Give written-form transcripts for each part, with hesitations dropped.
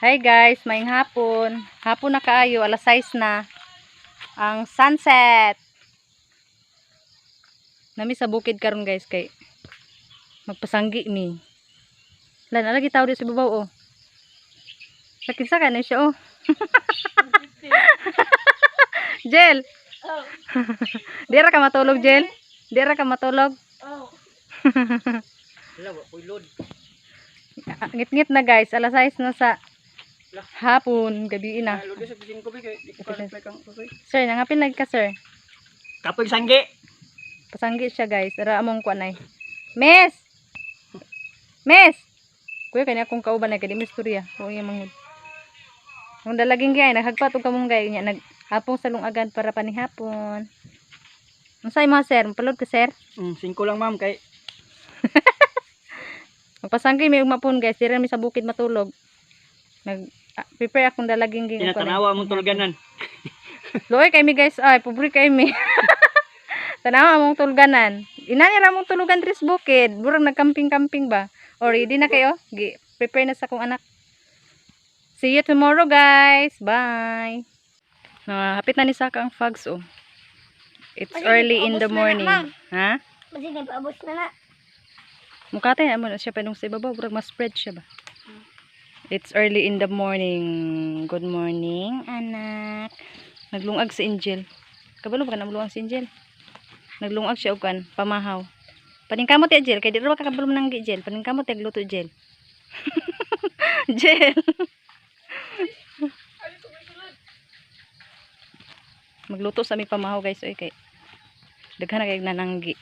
Hi guys, maayong hapon. Hapon na kaayo, alas 6 na. Ang sunset. Nami sa bukid karon guys kay magpasanggi mi. Lan lagi tao di sa babaw oh. Nakisa ka na siya oh. Jel. Oh. Dira ka matulog Jel? Dira ka matulog? Oh. Wala, load. Ngit-ngit na guys, alas 6 na sa hapon, gabi na. Sir, nangapin lagi ka sir. Kapoy sanggi. Pasanggi siya guys. Ara among kuanay. Miss. Miss. Kuya kanya akong kauban ay kadi misturya. Kuya mangud. Ang dalaging gay naghagpat og kamong gay nya naghapong sa lungagan para panihapon. Unsay mo sir? Palod ka sir? 5 lang ma'am kay Magpasanggi may umapon guys. Dira mi sa bukid matulog. Prepare akong dalaging ging. tinatanawa mong tulganan. Loy kay mi guys ay pobre kay mi. Tanawa mong tulganan. Inani ra mong tulugan diri sa bukid. Burang nagcamping-camping ba? Or ready na kayo? Prepare na sa akong anak. See you tomorrow guys. Bye. Hapit na ni Saka ang fogs oh. It's early in the morning. Ha? Kasi nagpaabot na na. Mukha tayo mo na siya panong sa ibabaw. Burang mas spread siya ba? It's early in the morning. Good morning, anak. Naglungag si Angel. Kabalo ba ka naglungag si Angel? Naglungag siya og kan pamahaw. Paningkamot ya Angel, kay di ra ka kabalo nang Angel. Paningkamot ya gluto Angel. Angel. Magluto sa mi pamahaw guys oy kay daghan na kay nananggi.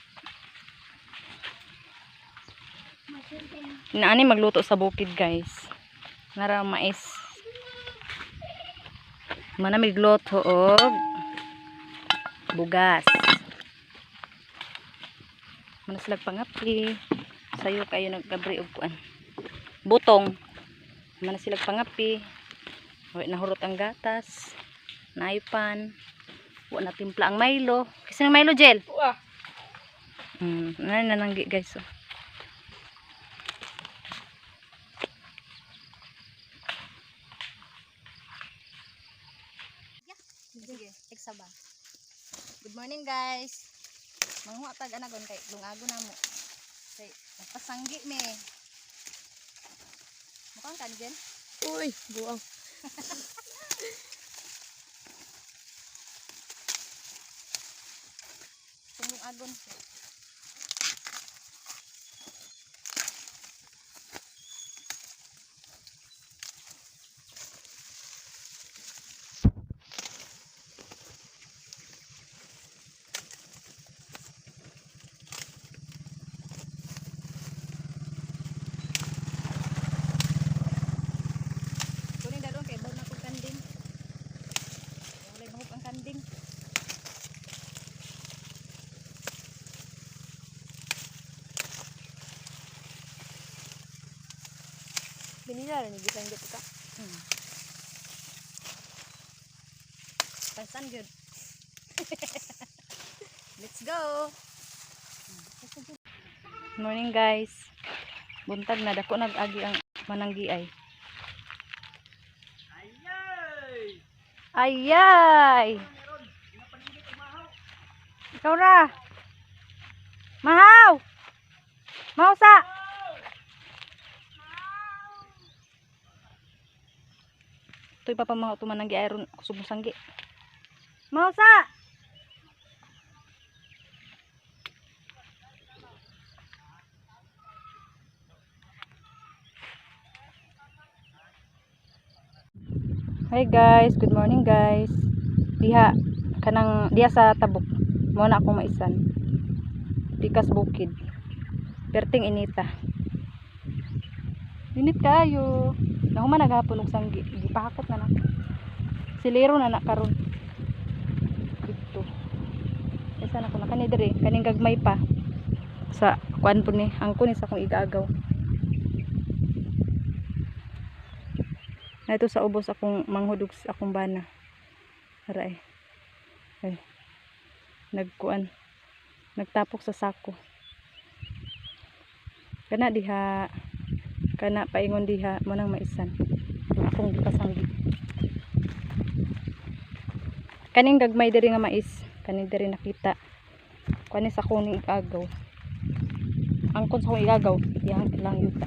Naani magluto sa bukid guys. Nara mais. Manamig luto og bugas. Manaslag pangapi. Sayo kayo nagkabri og kuan. Butong. Manaslag pangapi. Wa nahurot ang gatas. Naipan. Wa na timpla ang Milo. Kasi ang Milo gel. Wah. Nananggi guys. Oh. Sige, eksaba. Good morning guys. Manghuwa tag anagon kay lungago na mo. Kay pasanggi me. Mukhang kan Jen? Uy, buang. Lungagon. Kanding. Binila ni bisang gitu ka. Pasan good. Let's go. Morning guys. Buntag na dako nag-agi ang mananggi ay. Ayay! Ikaw ra! Mahaw! Mahaw sa! Ito'y papamahaw tumananggi ayron kusog sanggi. Mahaw sa! Hi guys, good morning guys. Diha sa tabok. Mo na akong maisan. Pikas bukid. Perting inita. Init kayo. Nahuman naghapon og sanggi. Gipahakot na na. Silero na karon. Dito. Isa na ko na kani diri, kaning gagmay pa. Sa kuan po ni, angko ni sa akong igaagaw. Na ito sa ubos akong manghudog sa akong bana. Aray. Ay. Nagkuan. Nagtapok sa sako. Kana diha Kana paingon diha mo nang maisan. Akong gipasanggi. Kaning gagmay diri nga mais, kaning diri nakita. Kani sa kuning agaw. Angkon sa akong igagaw, yang lang yuta.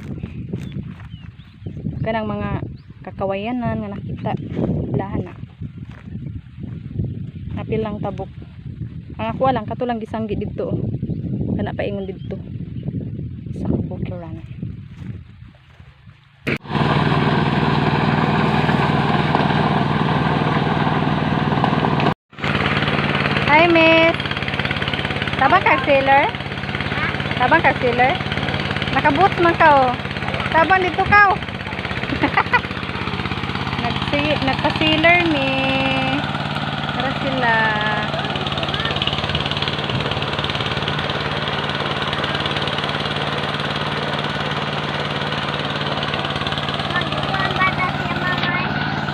Kanang mga kakawayanan nga nakita, lahan na. Apil lang tabok. Ang ako lang katulang gisanggi didto. Kana paingon didto. Sa bukiran. Hi, miss. Tabang kag sailor? Tabang kag sailor? Nakaboots man ka oh. Tabang dito ka oh. Nagpa-sailor mi. Para sila.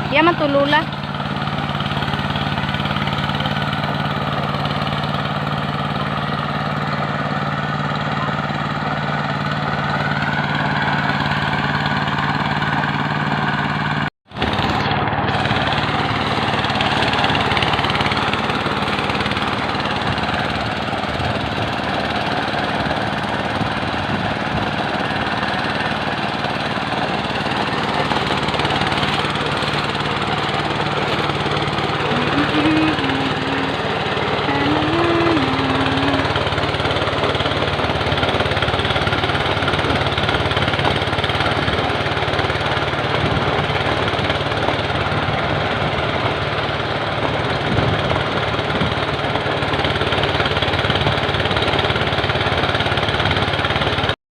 Yaman tulula.